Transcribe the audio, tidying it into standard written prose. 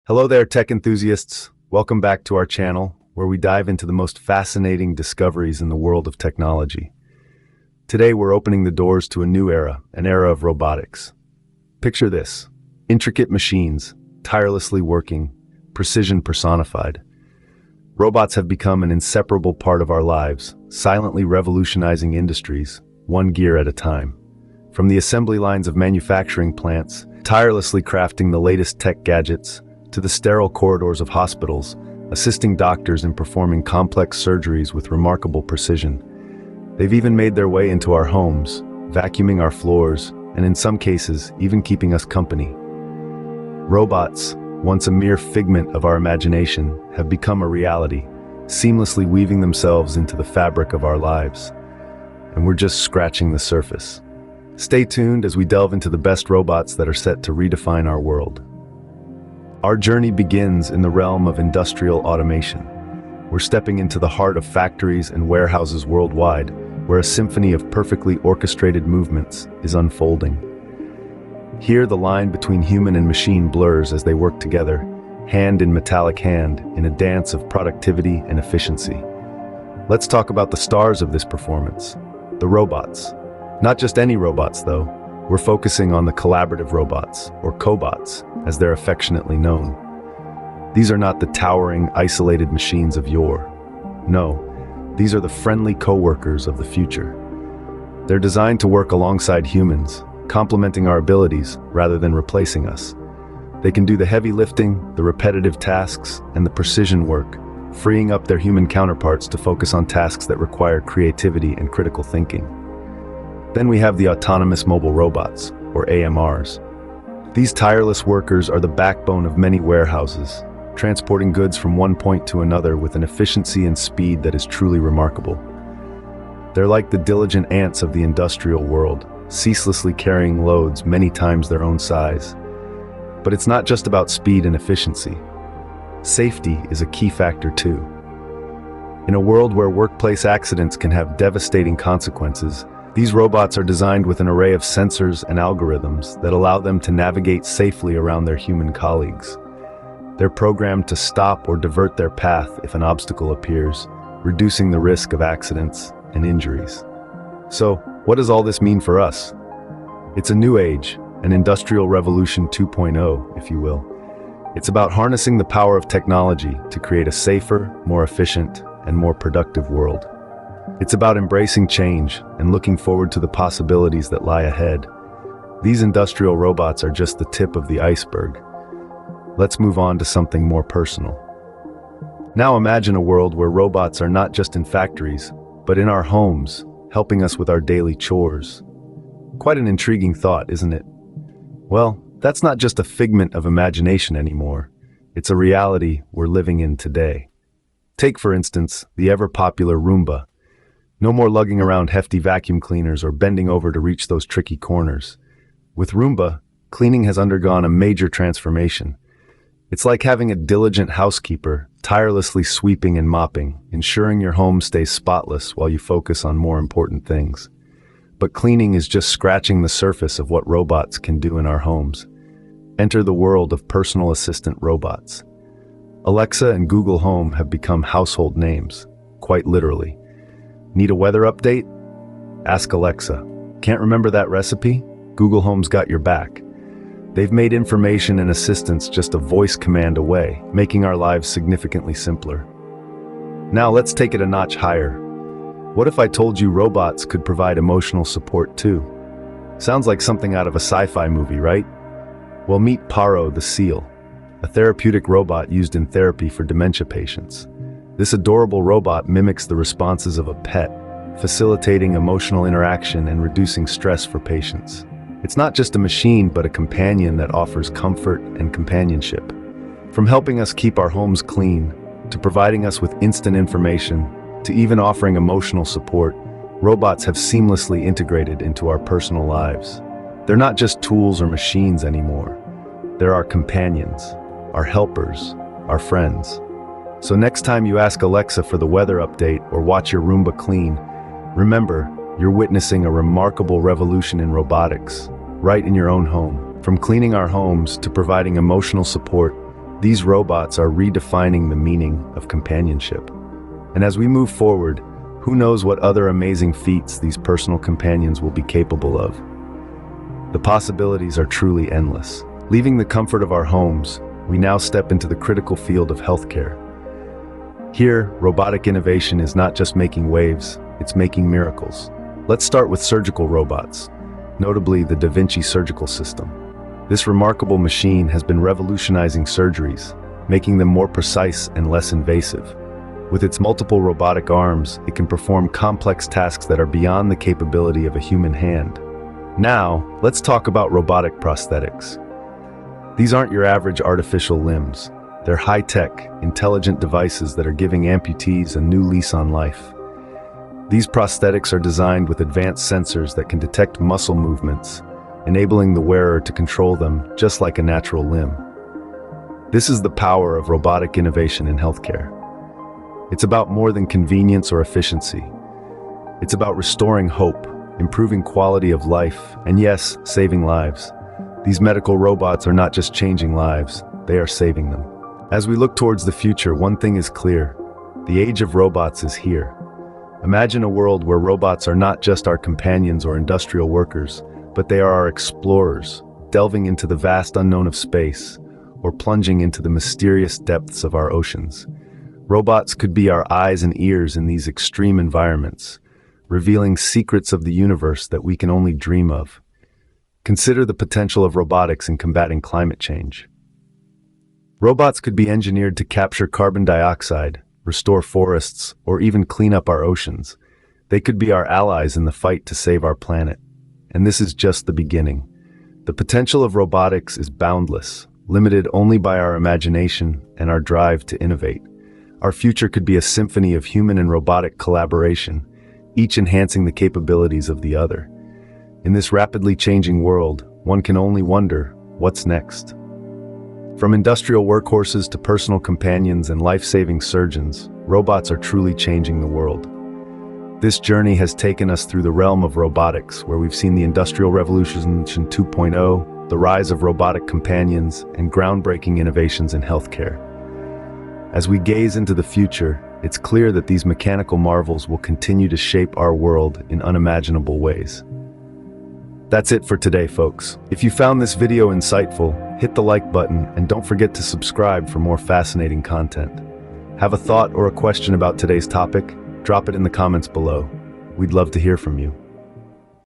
Hello there, tech enthusiasts. Welcome back to our channel, where we dive into the most fascinating discoveries in the world of technology. Today, we're opening the doors to a new era, an era of robotics. Picture this: intricate machines, tirelessly working, precision personified. Robots have become an inseparable part of our lives, silently revolutionizing industries, one gear at a time. From the assembly lines of manufacturing plants, tirelessly crafting the latest tech gadgets, to the sterile corridors of hospitals, assisting doctors in performing complex surgeries with remarkable precision. They've even made their way into our homes, vacuuming our floors, and in some cases, even keeping us company. Robots, once a mere figment of our imagination, have become a reality, seamlessly weaving themselves into the fabric of our lives. And we're just scratching the surface. Stay tuned as we delve into the best robots that are set to redefine our world. Our journey begins in the realm of industrial automation. We're stepping into the heart of factories and warehouses worldwide, where a symphony of perfectly orchestrated movements is unfolding. Here, the line between human and machine blurs as they work together, hand in metallic hand, in a dance of productivity and efficiency. Let's talk about the stars of this performance, the robots. Not just any robots, though. We're focusing on the collaborative robots, or cobots, as they're affectionately known. These are not the towering, isolated machines of yore. No, these are the friendly co-workers of the future. They're designed to work alongside humans, complementing our abilities rather than replacing us. They can do the heavy lifting, the repetitive tasks, and the precision work, freeing up their human counterparts to focus on tasks that require creativity and critical thinking. Then we have the autonomous mobile robots, or AMRs. These tireless workers are the backbone of many warehouses, transporting goods from one point to another with an efficiency and speed that is truly remarkable. They're like the diligent ants of the industrial world, ceaselessly carrying loads many times their own size. But it's not just about speed and efficiency. Safety is a key factor too. In a world where workplace accidents can have devastating consequences, these robots are designed with an array of sensors and algorithms that allow them to navigate safely around their human colleagues. They're programmed to stop or divert their path if an obstacle appears, reducing the risk of accidents and injuries. So, what does all this mean for us? It's a new age, an industrial revolution 2.0, if you will. It's about harnessing the power of technology to create a safer, more efficient, and more productive world. It's about embracing change and looking forward to the possibilities that lie ahead. These industrial robots are just the tip of the iceberg. Let's move on to something more personal. Now imagine a world where robots are not just in factories, but in our homes, helping us with our daily chores. Quite an intriguing thought, isn't it? Well, that's not just a figment of imagination anymore. It's a reality we're living in today. Take, for instance, the ever-popular Roomba. No more lugging around hefty vacuum cleaners or bending over to reach those tricky corners. With Roomba, cleaning has undergone a major transformation. It's like having a diligent housekeeper, tirelessly sweeping and mopping, ensuring your home stays spotless while you focus on more important things. But cleaning is just scratching the surface of what robots can do in our homes. Enter the world of personal assistant robots. Alexa and Google Home have become household names, quite literally. Need a weather update? Ask Alexa. Can't remember that recipe? Google Home's got your back. They've made information and assistance just a voice command away, making our lives significantly simpler. Now let's take it a notch higher. What if I told you robots could provide emotional support too? Sounds like something out of a sci-fi movie, right? Well, meet Paro the seal, a therapeutic robot used in therapy for dementia patients. This adorable robot mimics the responses of a pet, facilitating emotional interaction and reducing stress for patients. It's not just a machine, but a companion that offers comfort and companionship. From helping us keep our homes clean, to providing us with instant information, to even offering emotional support, robots have seamlessly integrated into our personal lives. They're not just tools or machines anymore. They're our companions, our helpers, our friends. So next time you ask Alexa for the weather update or watch your Roomba clean, remember, you're witnessing a remarkable revolution in robotics, right in your own home. From cleaning our homes to providing emotional support, These robots are redefining the meaning of companionship. And as we move forward, who knows what other amazing feats these personal companions will be capable of. The possibilities are truly endless. Leaving the comfort of our homes, we now step into the critical field of healthcare. Here, robotic innovation is not just making waves, it's making miracles. Let's start with surgical robots, notably the Da Vinci surgical system. This remarkable machine has been revolutionizing surgeries, making them more precise and less invasive. With its multiple robotic arms, it can perform complex tasks that are beyond the capability of a human hand. Now, let's talk about robotic prosthetics. These aren't your average artificial limbs. They're high-tech, intelligent devices that are giving amputees a new lease on life. These prosthetics are designed with advanced sensors that can detect muscle movements, enabling the wearer to control them just like a natural limb. This is the power of robotic innovation in healthcare. It's about more than convenience or efficiency. It's about restoring hope, improving quality of life, and yes, saving lives. These medical robots are not just changing lives, they are saving them. As we look towards the future, one thing is clear. The age of robots is here. Imagine a world where robots are not just our companions or industrial workers, but they are our explorers, delving into the vast unknown of space, or plunging into the mysterious depths of our oceans. Robots could be our eyes and ears in these extreme environments, revealing secrets of the universe that we can only dream of. Consider the potential of robotics in combating climate change. Robots could be engineered to capture carbon dioxide, restore forests, or even clean up our oceans. They could be our allies in the fight to save our planet. And this is just the beginning. The potential of robotics is boundless, limited only by our imagination and our drive to innovate. Our future could be a symphony of human and robotic collaboration, each enhancing the capabilities of the other. In this rapidly changing world, one can only wonder, what's next? From industrial workhorses to personal companions and life-saving surgeons, robots are truly changing the world. This journey has taken us through the realm of robotics, where we've seen the Industrial Revolution 2.0, the rise of robotic companions, and groundbreaking innovations in healthcare. As we gaze into the future, it's clear that these mechanical marvels will continue to shape our world in unimaginable ways. That's it for today, folks. If you found this video insightful, hit the like button and don't forget to subscribe for more fascinating content. Have a thought or a question about today's topic? Drop it in the comments below. We'd love to hear from you.